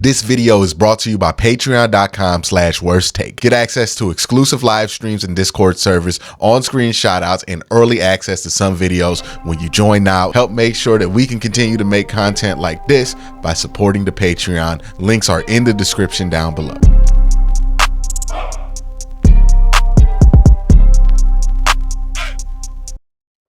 This video is brought to you by patreon.com/worsttake. Get access to exclusive live streams and Discord servers, on-screen shoutouts, and early access to some videos when you join now. Help make sure that we can continue to make content like this by supporting the Patreon. Links are in the description down below.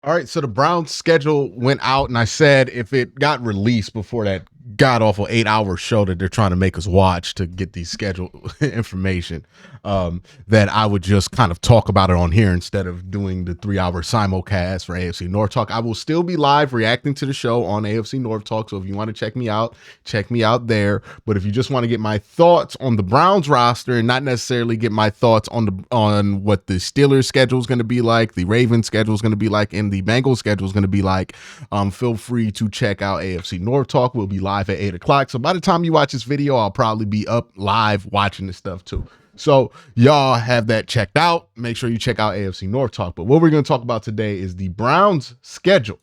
All right, so the Browns schedule went out, and I said if it got released before that god-awful 8-hour show that they're trying to make us watch to get these schedule information, that I would just kind of talk about it on here instead of doing the 3-hour simulcast for AFC North Talk. I will still be live reacting to the show on AFC North Talk, so if you want to check me out there. But if you just want to get my thoughts on the Browns roster and not necessarily get my thoughts on what the Steelers schedule is going to be like, the Ravens schedule is going to be like, and the Bengals schedule is going to be like, feel free to check out AFC North Talk. We'll be live at 8 o'clock. So by the time you watch this video, I'll probably be up live watching this stuff too. So y'all have that checked out. Make sure you check out AFC North Talk. But what we're going to talk about today is the Browns schedule,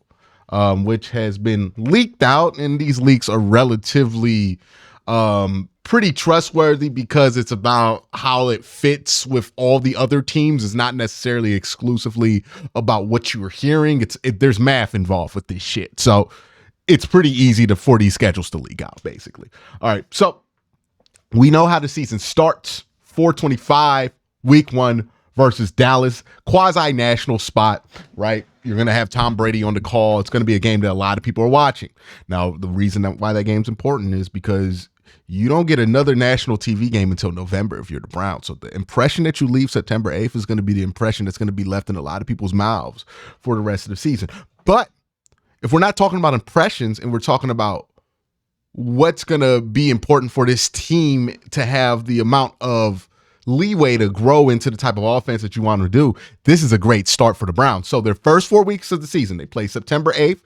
which has been leaked out. And these leaks are relatively pretty trustworthy because it's about how it fits with all the other teams. It's not necessarily exclusively about what you're hearing. There's math involved with this shit. So it's pretty easy for these schedules to leak out, basically. All right, so we know how the season starts. 425, week 1 versus Dallas, quasi-national spot, right? You're going to have Tom Brady on the call. It's going to be a game that a lot of people are watching. Now, the reason why that game's important is because you don't get another national TV game until November if you're the Browns. So the impression that you leave September 8th is going to be the impression that's going to be left in a lot of people's mouths for the rest of the season. But if we're not talking about impressions and we're talking about what's going to be important for this team to have the amount of leeway to grow into the type of offense that you want to do, this is a great start for the Browns. So their first 4 weeks of the season, they play September 8th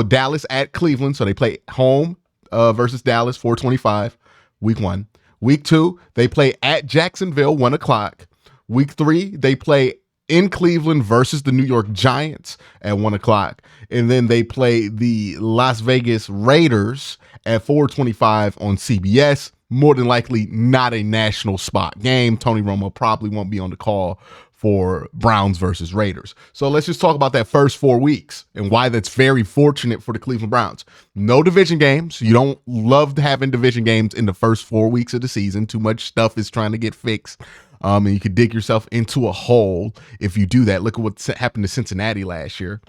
Dallas at Cleveland. So they play home versus Dallas, 425, week 1. Week 2, they play at Jacksonville, 1 o'clock. Week 3, they play in Cleveland versus the New York Giants at 1 o'clock. And then they play the Las Vegas Raiders at 425 on CBS. More than likely not a national spot game. Tony Romo probably won't be on the call for Browns versus Raiders. So let's just talk about that first 4 weeks and why that's very fortunate for the Cleveland Browns. No division games. You don't love having division games in the first 4 weeks of the season. Too much stuff is trying to get fixed. And you could dig yourself into a hole if you do that. Look at what happened to Cincinnati last year,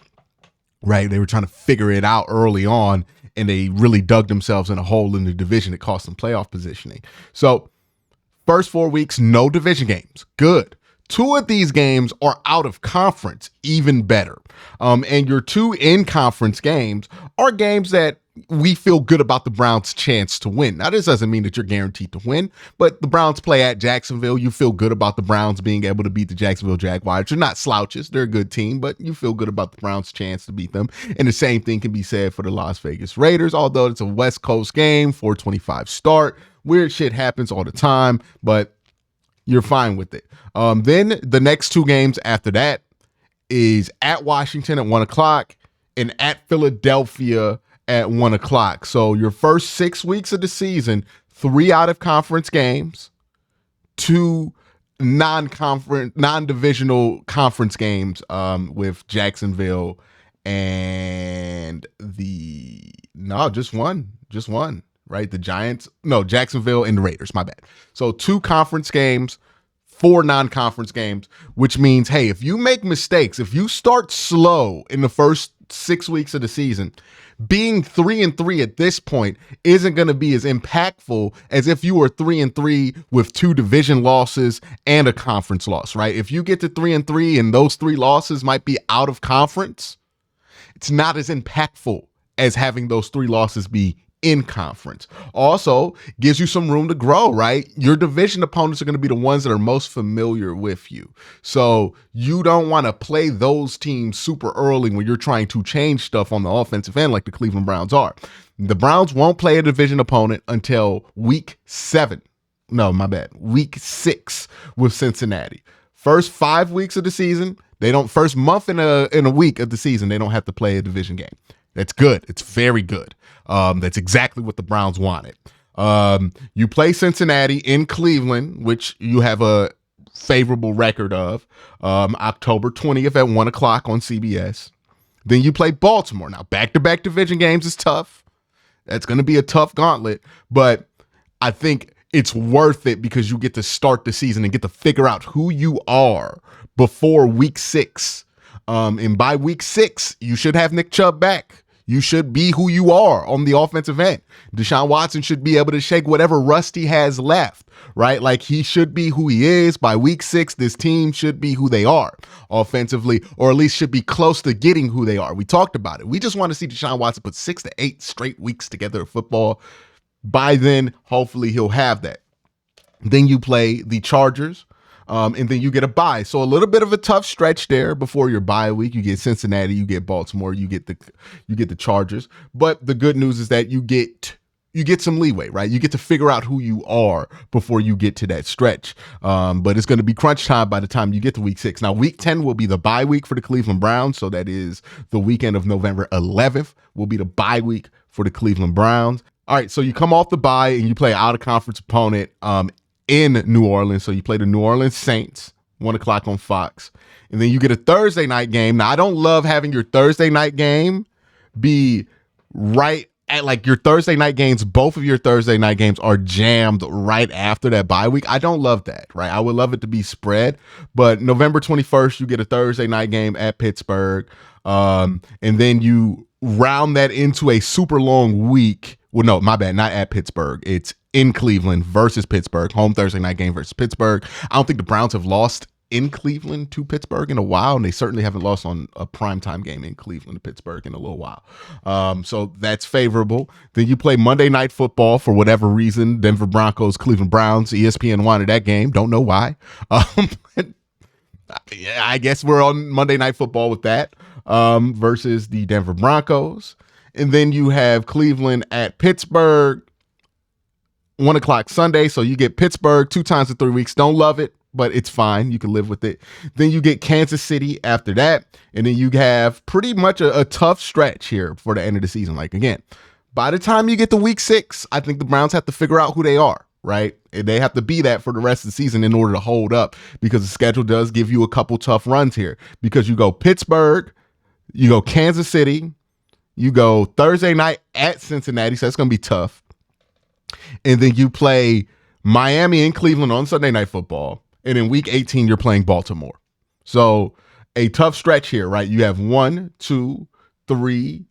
right? They were trying to figure it out early on, and they really dug themselves in a hole in the division. It cost them playoff positioning. So first 4 weeks, no division games. Good. 2 of these games are out of conference, even better. And your 2 in-conference games are games that we feel good about the Browns' chance to win. Now, this doesn't mean that you're guaranteed to win, but the Browns play at Jacksonville. You feel good about the Browns being able to beat the Jacksonville Jaguars. You're not slouches. They're a good team, but you feel good about the Browns' chance to beat them. And the same thing can be said for the Las Vegas Raiders, although it's a West Coast game, 425 start. Weird shit happens all the time, but you're fine with it. Then the next 2 games after that is at Washington at 1 o'clock and at Philadelphia at 1 o'clock. So your first 6 weeks of the season, 3 out of conference games, 2 non-divisional conference games with Jacksonville and just one, right? The Giants, Jacksonville and the Raiders, my bad. So 2 conference games, 4 non-conference games, which means, hey, if you make mistakes, if you start slow in the first 6 weeks of the season, being 3-3 at this point isn't going to be as impactful as if you were 3-3 with 2 division losses and a conference loss, right? If you get to 3-3 and those 3 losses might be out of conference, it's not as impactful as having those 3 losses be in conference. Also gives you some room to grow, right? Your division opponents are going to be the ones that are most familiar with you. So you don't want to play those teams super early when you're trying to change stuff on the offensive end like the Cleveland Browns are. The Browns won't play a division opponent until week 6 with Cincinnati. First 5 weeks of the season, first month in a week of the season, they don't have to play a division game. That's good. It's very good. That's exactly what the Browns wanted. You play Cincinnati in Cleveland, which you have a favorable record of. October 20th at 1 o'clock on CBS. Then you play Baltimore. Now, back-to-back division games is tough. That's going to be a tough gauntlet, but I think it's worth it because you get to start the season and get to figure out who you are before week 6. And by week 6, you should have Nick Chubb back. You should be who you are on the offensive end. Deshaun Watson should be able to shake whatever rust he has left, right? Like he should be who he is. By week 6, this team should be who they are offensively, or at least should be close to getting who they are. We talked about it. We just want to see Deshaun Watson put 6 to 8 straight weeks together of football. By then, hopefully he'll have that. Then you play the Chargers. And then you get a bye. So a little bit of a tough stretch there before your bye week. You get Cincinnati, you get Baltimore, you get the Chargers. But the good news is that you get some leeway, right? You get to figure out who you are before you get to that stretch. But it's going to be crunch time by the time you get to week 6. Now, week 10 will be the bye week for the Cleveland Browns. So that is the weekend of November 11th will be the bye week for the Cleveland Browns. All right, so you come off the bye and you play an out-of-conference opponent in New Orleans. So you play the New Orleans Saints, 1 o'clock on Fox. And then you get a Thursday night game. Now, I don't love having your Thursday night game be right at like your Thursday night games. Both of your Thursday night games are jammed right after that bye week. I don't love that, right? I would love it to be spread. But November 21st, you get a Thursday night game at Pittsburgh. And then you round that into a super long week. Well, no, my bad. Not at Pittsburgh. It's in Cleveland versus Pittsburgh. Home Thursday night game versus Pittsburgh. I don't think the Browns have lost in Cleveland to Pittsburgh in a while, and they certainly haven't lost on a primetime game in Cleveland to Pittsburgh in a little while. So that's favorable. Then you play Monday Night Football for whatever reason. Denver Broncos, Cleveland Browns. ESPN wanted that game. Don't know why. Yeah, I guess we're on Monday Night Football with that versus the Denver Broncos. And then you have Cleveland at Pittsburgh, 1 o'clock Sunday. So you get Pittsburgh 2 times in 3 weeks. Don't love it, but it's fine. You can live with it. Then you get Kansas City after that. And then you have pretty much a tough stretch here for the end of the season. Like, again, by the time you get to week 6, I think the Browns have to figure out who they are, right? And they have to be that for the rest of the season in order to hold up, because the schedule does give you a couple tough runs here, because you go Pittsburgh, you go Kansas City, you go Thursday night at Cincinnati, so that's going to be tough. And then you play Miami and Cleveland on Sunday Night Football. And in week 18, you're playing Baltimore. So a tough stretch here, right? You have 1, 2, 3,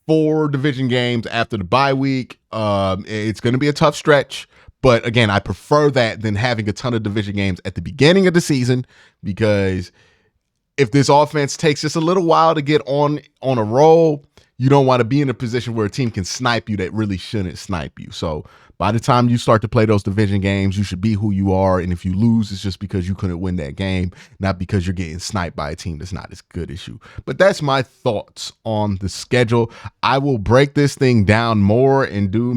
4 division games after the bye week. It's going to be a tough stretch. But again, I prefer that than having a ton of division games at the beginning of the season, because if this offense takes just a little while to get on a roll, you don't want to be in a position where a team can snipe you that really shouldn't snipe you. So by the time you start to play those division games, you should be who you are. And if you lose, it's just because you couldn't win that game, not because you're getting sniped by a team that's not as good as you. But that's my thoughts on the schedule. I will break this thing down more and do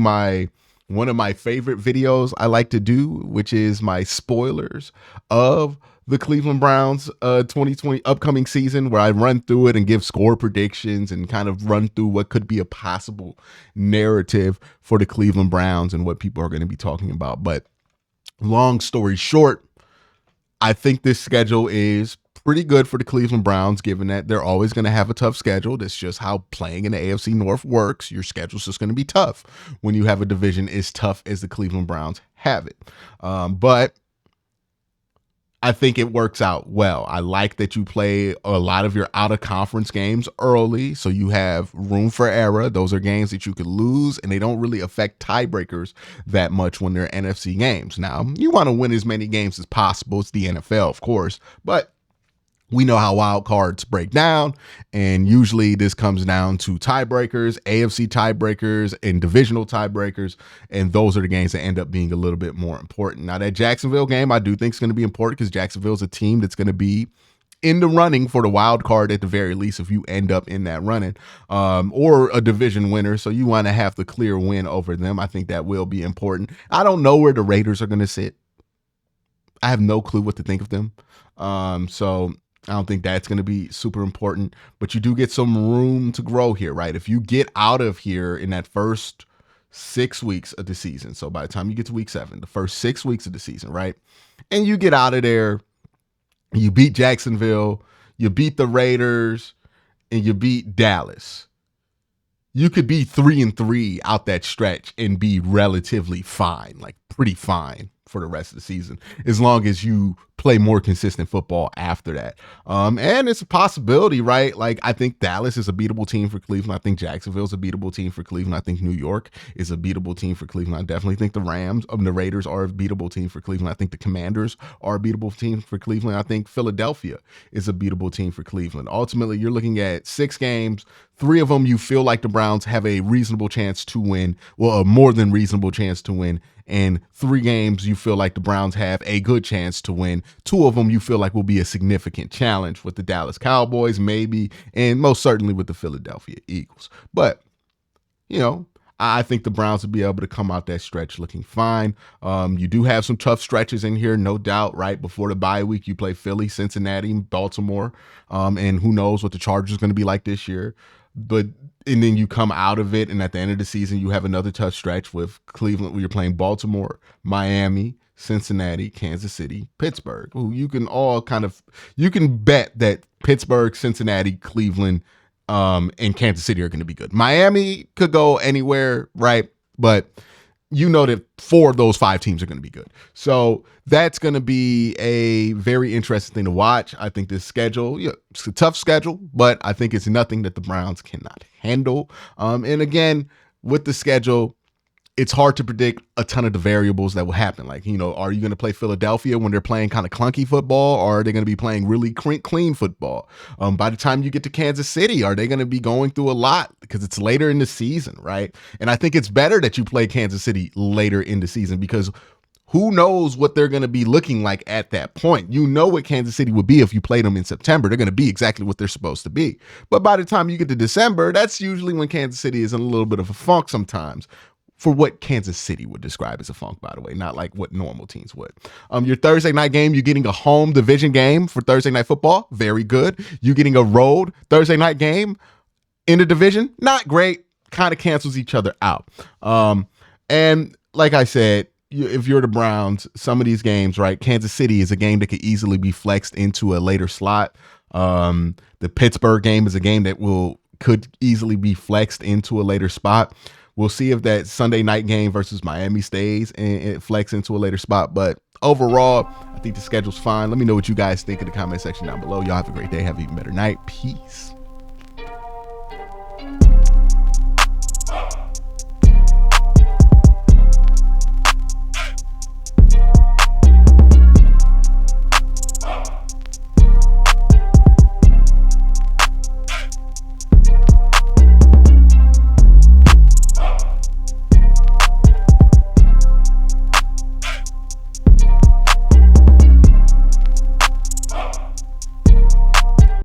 one of my favorite videos I like to do, which is my spoilers of the Cleveland Browns 2020 upcoming season, where I run through it and give score predictions and kind of run through what could be a possible narrative for the Cleveland Browns and what people are going to be talking about. But long story short, I think this schedule is pretty good for the Cleveland Browns, given that they're always going to have a tough schedule. That's just how playing in the AFC North works. Your schedule's just going to be tough when you have a division as tough as the Cleveland Browns have it. But I think it works out well. I like that you play a lot of your out-of-conference games early, so you have room for error. Those are games that you could lose, and they don't really affect tiebreakers that much when they're NFC games. Now, you want to win as many games as possible. It's the NFL, of course, but we know how wild cards break down, and usually this comes down to tiebreakers, AFC tiebreakers, and divisional tiebreakers, and those are the games that end up being a little bit more important. Now, that Jacksonville game, I do think is going to be important, because Jacksonville is a team that's going to be in the running for the wild card at the very least if you end up in that running, or a division winner. So you want to have the clear win over them. I think that will be important. I don't know where the Raiders are going to sit. I have no clue what to think of them. So I don't think that's going to be super important, but you do get some room to grow here, right? If you get out of here in that first 6 weeks of the season. So by the time you get to week 7, the first 6 weeks of the season, right? And you get out of there, you beat Jacksonville, you beat the Raiders, and you beat Dallas. You could be 3-3 out that stretch and be relatively fine, like pretty fine for the rest of the season, as long as you play more consistent football after that. And it's a possibility, right? Like, I think Dallas is a beatable team for Cleveland. I think Jacksonville is a beatable team for Cleveland. I think New York is a beatable team for Cleveland. I definitely think the Raiders are a beatable team for Cleveland. I think the Commanders are a beatable team for Cleveland. I think Philadelphia is a beatable team for Cleveland. Ultimately, you're looking at 6 games. 3 of them you feel like the Browns have a reasonable chance to win, well, a more than reasonable chance to win. And 3 games you feel like the Browns have a good chance to win. 2 of them you feel like will be a significant challenge, with the Dallas Cowboys maybe, and most certainly with the Philadelphia Eagles. But, you know, I think the Browns will be able to come out that stretch looking fine. You do have some tough stretches in here, no doubt, right? Before the bye week, you play Philly, Cincinnati, Baltimore, and who knows what the Chargers are going to be like this year. And then you come out of it, and at the end of the season, you have another tough stretch with Cleveland, where you're playing Baltimore, Miami, Cincinnati, Kansas City, Pittsburgh, who you can bet that Pittsburgh, Cincinnati, Cleveland, and Kansas City are going to be good. Miami could go anywhere, right? But you know that 4 of those 5 teams are going to be good. So that's going to be a very interesting thing to watch. I think this schedule, it's a tough schedule, but I think it's nothing that the Browns cannot handle. And again, with the schedule, it's hard to predict a ton of the variables that will happen. Like, you know, are you going to play Philadelphia when they're playing kind of clunky football, or are they going to be playing really clean football? By the time you get to Kansas City, are they going to be going through a lot because it's later in the season, right? And I think it's better that you play Kansas City later in the season, because who knows what they're going to be looking like at that point. You know what Kansas City would be if you played them in September. They're going to be exactly what they're supposed to be. But by the time you get to December, that's usually when Kansas City is in a little bit of a funk sometimes. For what Kansas City would describe as a funk, by the way, not like what normal teams would. Your Thursday night game, you're getting a home division game for Thursday Night Football. Very good. You getting a road Thursday night game in the division. Not great. Kind of cancels each other out. And like I said, if you're the Browns, some of these games, right? Kansas City is a game that could easily be flexed into a later slot. The Pittsburgh game is a game that could easily be flexed into a later spot. We'll see if that Sunday night game versus Miami stays and it flex into a later spot. But overall, I think the schedule's fine. Let me know what you guys think in the comment section down below. Y'all have a great day. Have an even better night. Peace.